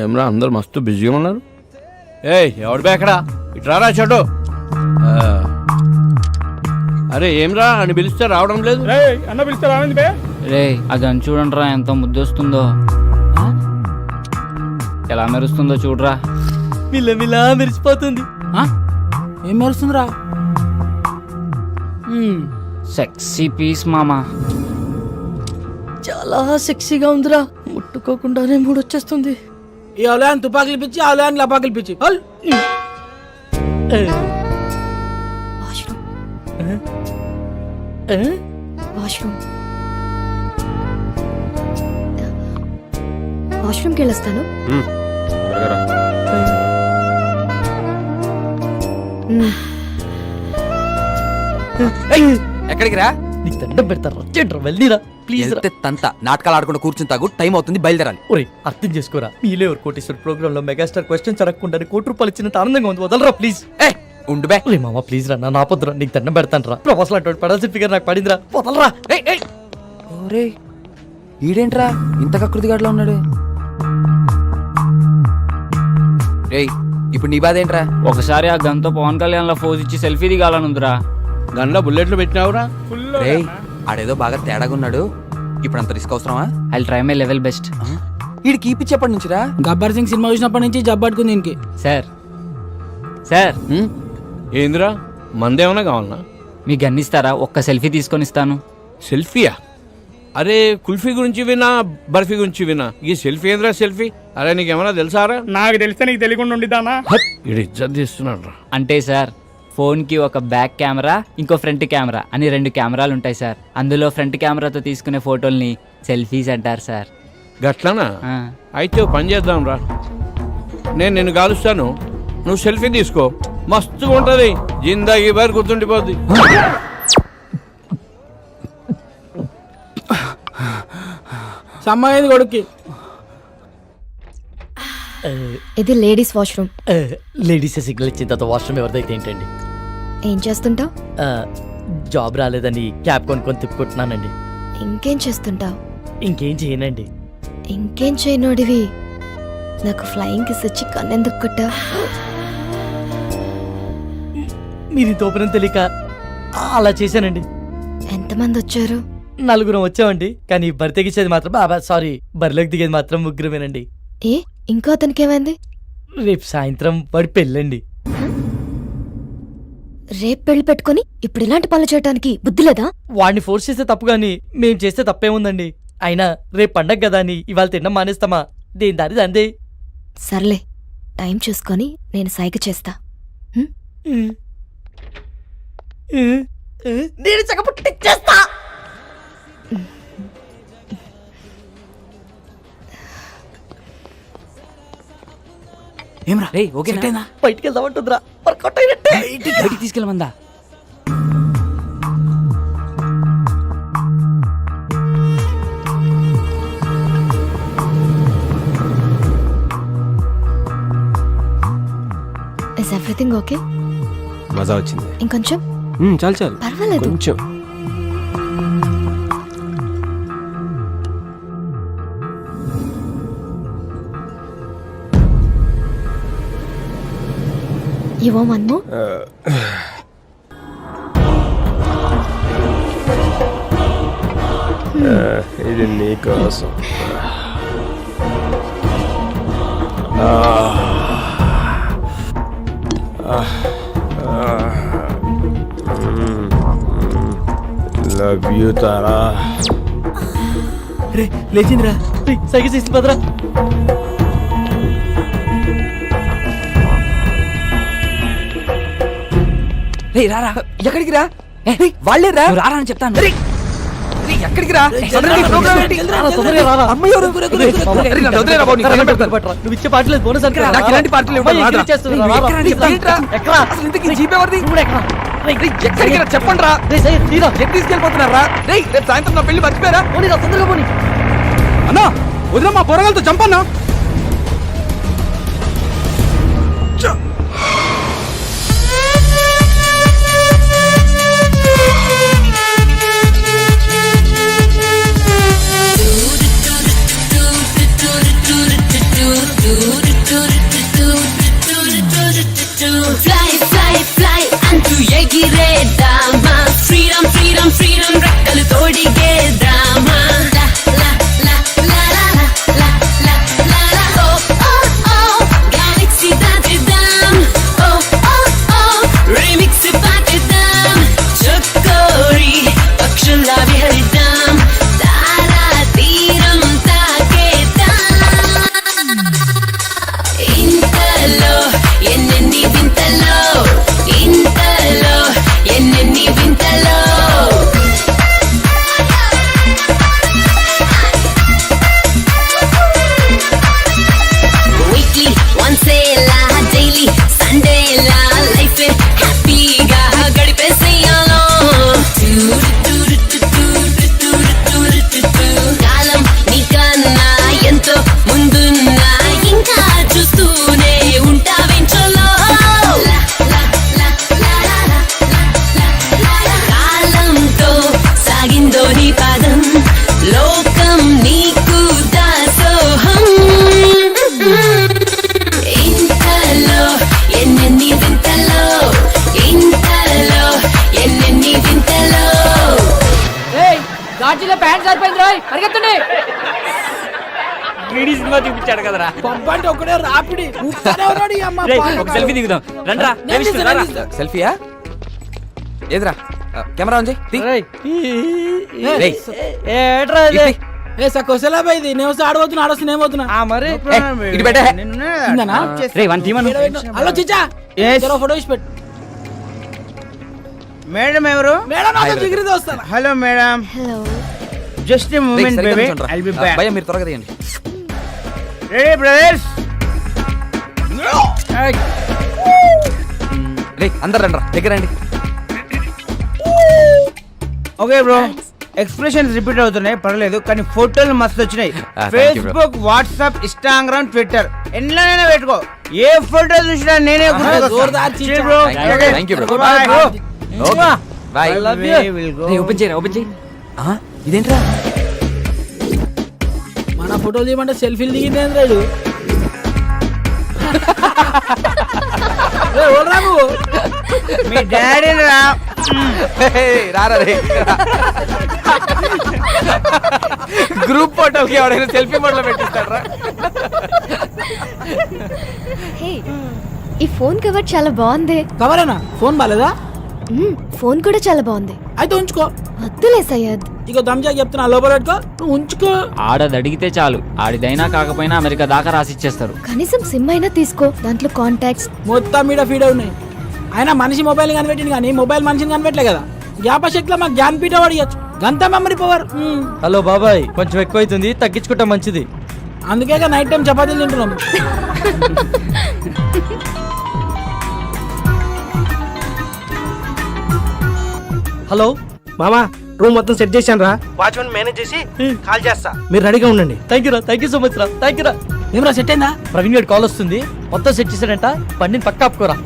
ఏమరా అందరు మస్తు బిజీగా ఉన్నారు. ఎవడు బేకడా ఇట్రారా చెడు. అరే ఏమ్రా అని పిలిస్తే రావడం లేదు. అన్న పిలిస్తే రావండి బే. రే ఆ గన్ చూడండి రా, ఎంత ముద్దొస్తుందో, ఎలా మెరుస్తుందో చూడరా. మిల్ల మెరిసిపోతుంది. ఏం మెరుస్తుందిరా? సెక్సీ పీస్ మామా. చాలా సెక్సీగా ఉందిరా, ముట్టుకోకుండానే మూడొచ్చేస్తుంది. ఈ అవలాన్ని తుపాకులు పిచ్చి అవలాన్ని లపాకులు పిచ్చి. వాష్రూమ్కి వెళ్ళొస్తాను. ఎక్కడికి రా? నీకు దండం పెడతారా, చెడ్రా వెళ్ళిరా ప్లీజ్. తంత నాటకాలు ఆడుకుంటూ కూర్చుని తాగు, టైం అవుతుంది, బయలుదేరాలి. ఒరే అర్థం చేసుకోరా, మీలే ఎవరు కోటేశ్వర ప్రోగ్రామ్ లో మెగాస్టార్ క్వశ్చన్స్ అడగకుండా ₹1 ఇచ్చినంత ఆనందంగా ఉంది. వదలరా ప్లీజ్. ఉండు బే. ఒరే మామ ప్లీజ్ రా, నా పొద్దురా నీకు దండం పెడతాను రా. ప్రొఫెసర్ అటువంటి పడాల్సిన ఫిగర్ నాకు పడిందిరా, వదలరా. ఓరే ఈడేంట్రా ఇంత కకృతిగాడులో ఉన్నాడు? రేయ్ ఇప్పుడు నీ బాధ ఏంట్రా? ఒకసారి ఆ గన్తో పవన్ కళ్యాణ్ లా ఫోజ్ ఇచ్చి సెల్ఫీ దిగాలనుందిరా. గన్లో బుల్లెట్లు పెట్టినావురా? రేయ్ ఆడేదో బాగా తేడాగా ఉన్నాడు, ఇప్పుడు అంత రిస్క్ అవసరమా? I try my level best. ఈడు కీపిచ్చేప్పటి నుంచిరా? గబ్బర్ సింగ్ సినిమా చూసినప్పటి నుంచి జబ్బట్టుకుంది దీనికి. సార్ ఏందిరా మందేమన్నా కావాలనా? మీ గన్ ఇస్తారా? ఒక్క సెల్ఫీ తీసుకొని ఇస్తాను. సెల్ఫీయా? అరే కుల్ఫీ గురించి వినా, బర్ఫీ గురించి వినా, ఈ సెల్ఫీ ఏంద్రా సెల్ఫీ? అరే నీకేమన్నా తెలుసారా? నాకు తెలిస్తే నీకు తెలియకుండా ఉండిద్దానా? ఇడు ఇజ్జత్ తీస్తున్నాడు రా. అంటే సార్ ఫోన్కి ఒక బ్యాక్ కెమెరా, ఇంకో ఫ్రంట్ కెమెరా అని 2 కెమెరాలు ఉంటాయి సార్. అందులో ఫ్రంట్ కెమెరాతో తీసుకునే ఫోటోల్ని సెల్ఫీస్ అంటారు సార్. గట్లనా? అయితే ఓ పని చేద్దాం రా, నేను నిన్ను కాలుస్తాను, నువ్వు సెల్ఫీ తీసుకో, మస్తుగా ఉంటుంది, జిందాగీ బారి గుర్తుండిపోద్ది. సమ్మాయింది కొడుక్కి. ఇది లేడీస్ వాష్రూమ్. లేడీస్ సిగ్నల్ ఇచ్చిన తర్వాత వాష్రూమ్ ఎవరిదైతే ఏంటండి? ఏం చేస్తుంటావు? జాబ్ రాలేదని క్యాబ్ కొనుక్కొని తిప్పుకుంటున్నానండి. ఇంకేం చేస్తుంటావు? ఇంకేం చేయనండి. ఇంకేం చేయనోడివి నాకు ఫ్లయింగ్ కిస్ ఇచ్చి కన్నెందుకు కొట్టా? మీరు తోపనం తెలియక అలా చేశానండి. ఎంతమంది వచ్చారు? 4 వచ్చామండి, కానీ బరి తెగించేది మాత్రం సారీ బరిలోకి దిగేది మాత్రం 3 ఏ ఇంకో అతనికి ఏమైంది? రేపు సాయంత్రం వాడి పెళ్ళండి. రేపు పెళ్లి పెట్టుకుని ఇప్పుడు ఇలాంటి పనులు చేయడానికి బుద్ధి లేదా? వాడిని ఫోర్స్ చేస్తే తప్పు గాని మేం చేస్తే తప్పేముందండి? అయినా రేపు పండగ కదా అని ఇవాళ తినడం మానేస్తామా? దేని దారి అందే. సర్లే టైం చూసుకొని నేను సైగ చేస్తా. నేను చక్కపుట్టిచ్చేస్తా. ఏమ్రా రేయ్ ఓకేనా? బయటికి వెళ్దామంటుందిరా, వర్కౌట్ అయినట్టే. బయటికి తీసుకెళ్ళమందా? Is everything okay? మజా వచ్చింది. ఇంకొంచెం? చాలు పర్వాలేదు. కొంచెం. You want one more? ఇది నీ కోసం. Love you Tara. రే లేచిందిరా, సైకిల్ చేసి పదరా. రారా, ఎక్కడికి రా? వాళ్ళే రా, రారా అని చెప్తాను. ఎక్కడికి రా? నువ్వు ఇచ్చే పాటలేదు బోనస్ అంటే ఇలాంటి పాటలు చెప్పండి రా. తీసుకెళ్ళిపోతున్నారా? రేపు సాయంత్రం నా పెళ్లి మర్చిపోయారా? తొందరగా పోనీ. అన్నా వదిన మా పొరగాలతో చంపన్నా. do to fly, fly, fly అంటూ ఎగిరేద్దామా ఫ్రీడమ్ ఫ్రీడమ్ ఫ్రీడమ్ రెక్కలు తోడిగేద్దామా లా లా లా లా లా లా లా లా ఓ ఓ ఓ గెలాక్సీ దాటిద్దాం ఓ ఓ ఓ రీమిక్స్ పాటిద్దాం చక్కోరి పక్షుల్లా విహరిద్దాం తారా తీరం తాకేద్దాం ఇంతలో ఎన్నెన్ని వింతలో ఇంతలో ఎన్నెన్ని వింతలో వీక్లీ వన్సేలా డైలీ సండేలా లైఫ్ హ్యాపీగా గడిపేసేయాలో కాలం నీకన్నా ఎంతో ముందున్నా ఇంకా చూస్తూనే ఉంటావేంచలో కాలంతో సాగిందో నీ పాదం లోకం నీకు దాసోహం ఇంతలో ఎన్నెన్ని వింతలో ఇంతలో ఎన్నెన్ని వింతలో గాజులో ప్యాంట్ సరిపోయింది రోయ్ పరిగెత్తండి. వీడి సినిమా చూపించాడు కదరా. పంపంటే ఒకడే రాపిడి ఊపుతానే ఉన్నాడు ఈ అమ్మ రేయ్, పానకాలు. ఒక సెల్ఫీ దిగుదాం రండ్రా. నేను తీస్తా, నేను తీస్తా. సెల్ఫీయా ఏదిరా కెమెరా ఆన్ చేయి తీ. రేయ్, రేయ్, ఏట్రా ఇది? ఇది తీ. ఏ సకోసలా పోయింది నేను వస్తే ఆడబోతున్నా ఆడొస్తే నేను పోతున్నా ఆ మరి ఏయ్, ఇటు పెట్టే. ఇందనా? రేయ్, వన్ తీమను. హలో చిచ్చా జరా ఫోటో ఇచ్చి పెట్టు మేడం ఎవరు? మేడం నాతో దిగిరిది వస్తాను హలో మేడం, హలో జస్ట్ రేయ్, మూమెంట్ సరిగ్గా బేబీ, నిల్చోండ్రా. I'll be back. భయ్యా మీరు త్వరగా తీయండి. Ready brothers? రేయ్ అందరు రండి దగ్గర రండి. ఓకే బ్రో, ఎక్స్ప్రెషన్స్ రిపీట్ అవుతున్నాయి పర్లేదు, కానీ ఫోటోలు మస్తు వచ్చినాయి. thank you, bro. Facebook, WhatsApp, Instagram, Twitter ఎన్నైనా పెట్టుకో, ఏ ఫోటో చూసినా నేనే జోర్దార్ చీచా. Thank you, bro. Okay bye. రేయ్, ఓపెన్ చేయరా, ఓపెన్ చేయి. ఇదేంట్రా మన ఫోటోలు తీయమంటే సెల్ఫీలు దిగింది రాడు రాము మీ డాడీ రా. రారా రే గ్రూప్ ఫోటోకి ఎవడైనా సెల్ఫీ మోడ్లో పెట్టిస్తారా? హే, ఈ ఫోన్ కవర్ చాలా బాగుంది. కవరేనా ఫోన్ బాలేదా ఫోన్ కూడా చాలా బాగుంది. అయితే ఉంచుకో వద్దులే సయ్యద్. ఇక దమ్జా చెప్తున్నా లోపల పెట్టుకో నువ్వు ఉంచుకో ఆడది అడిగితే చాలు, ఆడిదైనా కాకపోయినా అమెరికా దాకా రాసిచ్చేస్తారు. కనీసం సిమ్ అయినా తీసుకో, దాంట్లో కాంటాక్ట్స్. మొత్తం మీద ఫీడ్ ఉన్నాయి. ఆయన మనిషి మొబైల్ కనిపెట్టింది కానీ మొబైల్ మనిషిని కనిపెట్టలే కదా. జ్ఞాపశక్తిలో మాకు జ్ఞానపీఠ అడిగచ్చు గంత మెమరీ పవర్. హలో బాబాయ్, కొంచెం ఎక్కువ అవుతుంది, తగ్గించుకుంటా మంచిది. అందుకే నైట్ టైం చపాతీలు తింటున్నాం. హలో మామా, రూమ్ మొత్తం సెట్ చేశాను రా, వాచ్మెన్ మేనేజ్ చేసి కాల్ చేస్తా, మీరు రెడీగా ఉండండి. థ్యాంక్ యూ రా, థ్యాంక్ యూ సో మచ్ రా, థ్యాంక్ యూ రా. ఏమరా సెట్ అయిందా? ప్రవీణ్ గారి కాల్ వస్తుంది, మొత్తం సెట్ చేశాడంట, బండిని పక్క ఆపుకోరా.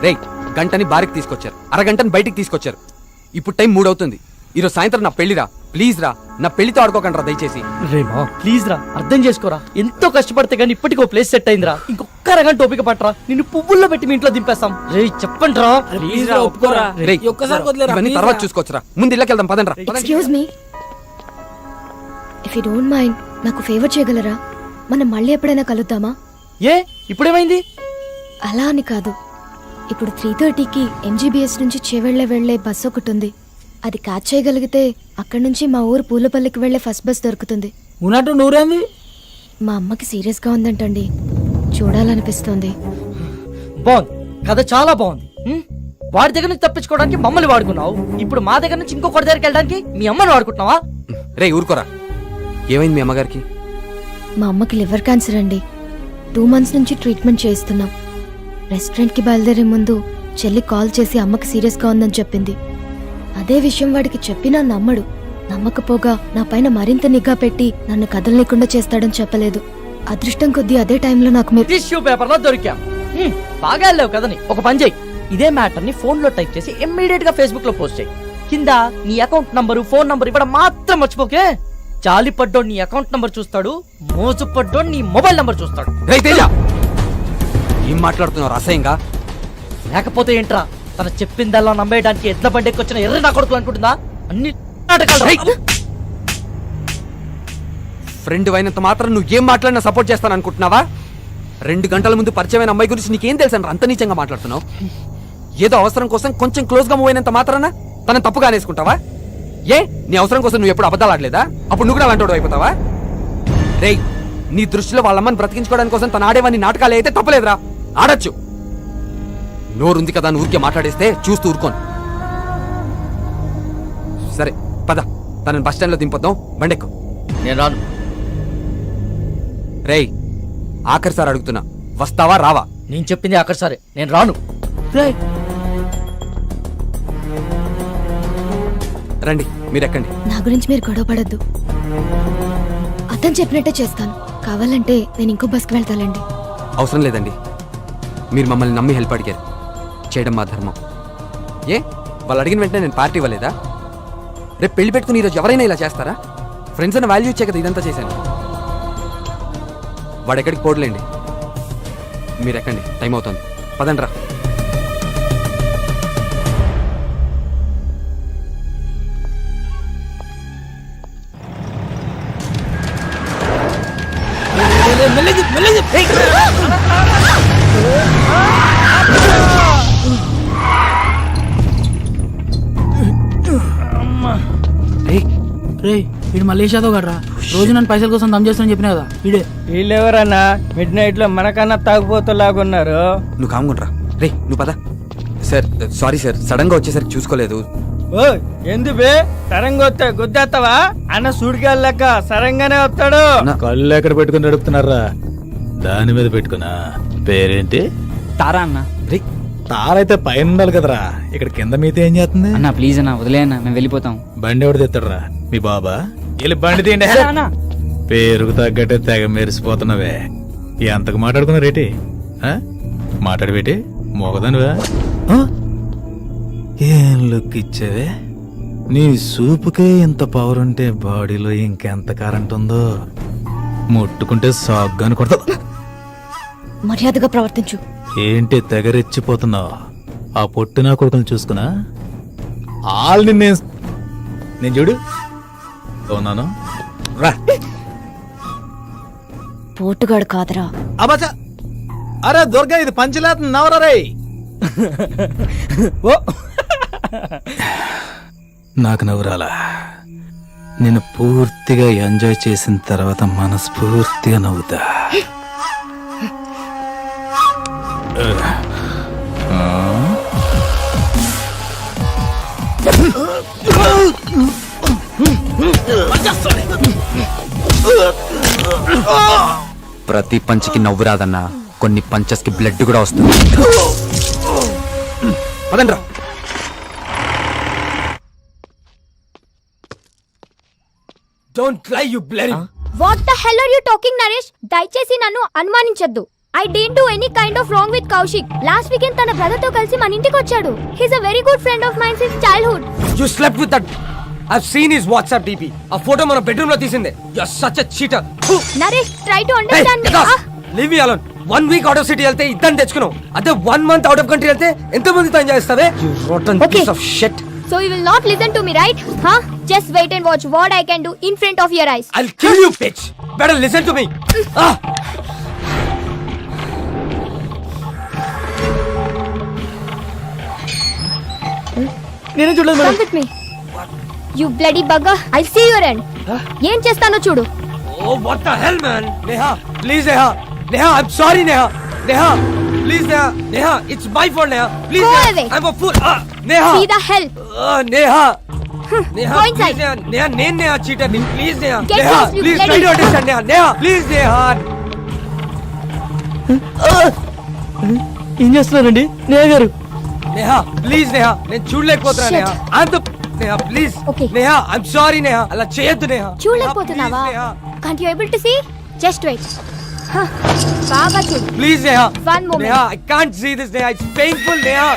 రేయ్ గంటని బారికి తీసుకొచ్చారు, అరగంటని బయటికి తీసుకొచ్చారు. ఇప్పుడు టైం 3 అవుతుంది. ఈరోజు సాయంత్రం నా పెళ్లిరా, ప్లీజ్ రా, నా పెళ్లితో ఆడుకోకండి రా దయచేసి. రేమా ప్లీజ్ రా, అర్థం చేసుకోరా. ఎంతో కష్టపడితే కానీ ఇప్పటికో ప్లేస్ సెట్ అయిందిరా. ఇంకొక రకం టోపిక పట్టరా, నిన్ను పువ్వుల్లో పెట్టి మీ ఇంట్లో దింపేస్తాం. రే చెప్పండి రా. ప్లీజ్ రా ఒప్పుకోరా. రేయ్ ఒక్కసారి వదిలేరా, ఇవన్నీ please తర్వాత రా. చూసుకోవచ్చురా, ముందు ఇళ్ళకి వెళ్దాం పదండి రా. Excuse me, if you don't mind నాకు ఫేవర్ చేయగలరా? మనం మళ్ళీ ఎప్పుడైనా కలుద్దామా? ఏ ఇప్పుడేమైంది? అలా అని కాదు, ఇప్పుడు 3:30కి ఎంజీబీఎస్ నుంచి వెళ్లే బస్ ఒకటి ఉంది. అది క్యాచ్ చేయగలిగితే అక్కడి నుంచి మా ఊరు పూలపల్లికి వెళ్లే ఫస్ట్ బస్ దొరుకుతుంది. ఉన్నట్టు నూరేంది? మా అమ్మకి సీరియస్ గా ఉందంటండి, చూడాలనిపిస్తుంది. బాగుంది, కథ చాలా బాగుంది. వాడి దగ్గర నుంచి తప్పించుకోవడానికి మమ్మల్ని వాడుకున్నావు, ఇప్పుడు మా దగ్గర నుంచి ఇంకొకటి దగ్గరికి వెళ్ళడానికి మీ అమ్మని వాడుకుంటున్నావా? రేయ్ ఊరుకోరా, ఏమైంది మీ అమ్మగారికి? మా అమ్మకి లివర్ క్యాన్సర్ అండి, 2 months నుంచి ట్రీట్మెంట్ చేయిస్తున్నాం. రెస్టారెంట్కి బయలుదేరే ముందు చెల్లి కాల్ చేసి అమ్మకి సీరియస్గా ఉందని చెప్పింది. అదే విషయం వాడికి చెప్పినా నమ్మడు. నమ్మకపోగా నా పైన మరింత నిఘా పెట్టి నన్ను కదలలేకుండా చేస్తాడని చెప్పలేదు. అదృష్టం కొద్దీ అదే టైంలో నాకు మీరు టిష్యూ పేపర్ లో దొరికాం. బాగా వెళ్ళావు కదని. ఒక పని చెయ్యి, ఇదే మ్యాటర్ ని ఫోన్ లో టైప్ చేసి ఇమ్మీడియట్ గా ఫేస్బుక్ లో పోస్ట్ చేయి. కింద నీ అకౌంట్ నంబరు, ఫోన్ నంబర్ ఇవ్వడం మాత్రం మర్చిపోకే. జాలి పడ్డోడు నీ అకౌంట్ నంబర్ చూస్తాడు, మోజు పడ్డోడు నీ మొబైల్ నంబర్ చూస్తాడు. రేయ్ తేజ, ఏం మాట్లాడుతున్నావు అసహ్యంగా? లేకపోతే ఏంట్రా, తన చెప్పిందల్లా నమ్మేయడానికి ఎడ్ల బండికి వచ్చిన ఎర్ర నా కొడుకులు అనుకుంటుందా? అన్ని నాటకాలు. ఫ్రెండ్ అయినంత మాత్రం నువ్వు ఏం మాట్లాడినా సపోర్ట్ చేస్తాను అనుకుంటున్నావా? 2 గంటల ముందు పరిచయమైన అమ్మాయి గురించి నీకేం తెలుసు అంత నీచంగా మాట్లాడుతున్నావు? ఏదో అవసరం కోసం కొంచెం క్లోజ్ గా మూవ్ అయినంత మాత్రాన తనని తప్పుగా అనేసుకుంటావా? ఏ నీ అవసరం కోసం నువ్వు ఎప్పుడు అబద్ధాలు ఆడలేదా? అప్పుడు నువ్వు కూడా అలాంటి అయిపోతావా? రేయ్, నీ దృష్టిలో వాళ్ళమ్మని బ్రతికించుకోవడానికి కోసం తను ఆడేవన్నీ నాటకాలు అయితే తప్పలేదురా, ఆడొచ్చు. నోరుంది కదా అని ఊరికే మాట్లాడేస్తే చూస్తూ ఊరుకోను. సరే పద, తనని బస్ స్టాండ్ లో దింపొద్దాం, బండెక్కు. నేను రాను. రేయ్, ఆఖరిసారి అడుగుతున్నా, వస్తావా రావా? నేను చెప్పింది అక్కడ సరే, నేను రాను. రండి, మీరు ఎక్కండి. నా గురించి మీరు గొడవ పడద్దు. అతను చెప్పినట్టే చేస్తాను. కావాలంటే నేను ఇంకో బస్కి వెళ్తానండి. అవసరం లేదండి, మీరు మమ్మల్ని నమ్మి హెల్ప్ అడిగారు, చేయడం మా ధర్మం. ఏ వాళ్ళు అడిగిన వెంటనే నేను పార్టీ ఇవ్వలేదా? రేపు పెళ్లి పెట్టుకుని ఈరోజు ఎవరైనా ఇలా చేస్తారా? ఫ్రెండ్స్ అని వాల్యూ ఇచ్చే కదా ఇదంతా చేశాను. వాడు ఎక్కడికి పోడలేండి, మీరు ఎక్కండి, టైం అవుతుంది, పదండి రా. రే వీడు మలేషియాతో గడ్రా, రోజు నన్ను పైసల కోసం దమ్ చేస్తానని చెప్పినా కదా వీడే. వీళ్ళెవరన్నా మిడ్ నైట్ లో మనకన్నా తాగుపోతులాగున్నారు. నువ్వు కాముకుంట్రా. రే నువ్వు పద. సార్ సారీ సార్, సడన్ గా వచ్చేసరికి చూసుకోలేదు. ఓ ఎందుబే సరంగా వస్తే గుద్దేస్తావా? అన్న సుడిగాలి లెక్క సరంగానే వస్తాడు. కళ్ళు ఎక్కడ పెట్టుకుని నడుపుతున్నారా? దాని మీద పెట్టుకున్నా. పేరేంటి? తారా అన్న. రే తారైతే పైన ఉండాలి కదరా, ఇక్కడ కింద మీతో ఏం చేస్తుంది? అన్న ప్లీజ్ అన్న, వదిలే అన్న, మేము వెళ్ళిపోతాం. బండి ఎవడు తెస్తాడరా? మీ బాబా? వెళ్ళి బండి తీయండి. పేరుకు తగ్గట్టే తెగ మెరిసిపోతున్నావే. ఎంతకు మాట్లాడుకున్నారేటి? మాట్లాడబెట్టి మోగదానివా? ఏం లుక్ ఇచ్చావే? నీ సూపుకే ఇంత పవర్ ఉంటే బాడీలో ఇంకెంత కరెంట్ ఉందో. ముట్టుకుంటే సాగ్గాని కొడతా. మర్యాదగా ప్రవర్తించు. ఏంటి తెగరెచ్చిపోతున్నావు? ఆ పొట్టినా కొడుకుని చూసుకున్నా ఆల్ని నేను చూడు ఉన్నాను. రా పోటుగాడు కాదరా. అబ్బా, అరే దుర్గా, ఇది పంచలేత నవరా రే. ఓ నాకు నవ్వురాలా? నేను పూర్తిగా ఎంజాయ్ చేసిన తర్వాత మనస్ఫూర్తిగా నవ్వుతా. ప్రతి పంచికి నవ్వు రాదన్నా, కొన్ని పంచెస్ కి బ్లడ్ కూడా వస్తుంది. పదండ్రా. Don't lie you bloody. What the hell are you talking Naresh? దయచేసి నన్ను అనుమానించొద్దు. I don't do any kind of wrong with Kaushik. Last weekend తన బ్రదర్ తో కలిసి మన ఇంటికి వచ్చాడు. He is a very good friend of mine since childhood. You slept with that. I have seen his WhatsApp DP. ఆ photo మన bedroom లో తీసిందే. You are such a cheater. Naresh try to understand me. Leave me alone. 1 week out of city వెళ్తే ఇద్దరిని తెచ్చుకున్నావు. అదే 1 month out of country వెళ్తే ఎంత మందితో ఎంజాయ్ చేస్తావే? You rotten piece of shit. So you will not listen to me, right? Huh? Just wait and watch what I can do in front of your eyes. I'll kill you, bitch. Better listen to me. నేను చూడలేదు Come with me. You bloody bugger. I'll see your end. ఏం చేస్తానో చూడు. Oh, what the hell, man? Neha, please, Neha. Neha, I'm sorry, Neha. Neha, please, Neha. Neha, it's my fault, Neha. Please, Go Neha. away. I'm a fool. Neha. See the hell. Neha. Neha, Go inside. please, Neha. Neha, నేను Neha cheater. Please, Neha. Get Neha, lost, you please try bloody- to understand, Neha. Neha, please, Neha. ఏం చేస్తున్నారండి నేహ గారు? Neha, please, Neha. నేను చూడలేకపోతున్నా, Shit. Neha. I'm the Neha, please. Okay. Neha, I'm sorry, Neha. అలా చేయొద్దు, Neha. చూడలేకపోతున్నావా? Neha, Can't you able to see? Just wait. బాగా చూడు. please, Neha. One moment. Neha, I can't see this, Neha. It's painful, Neha.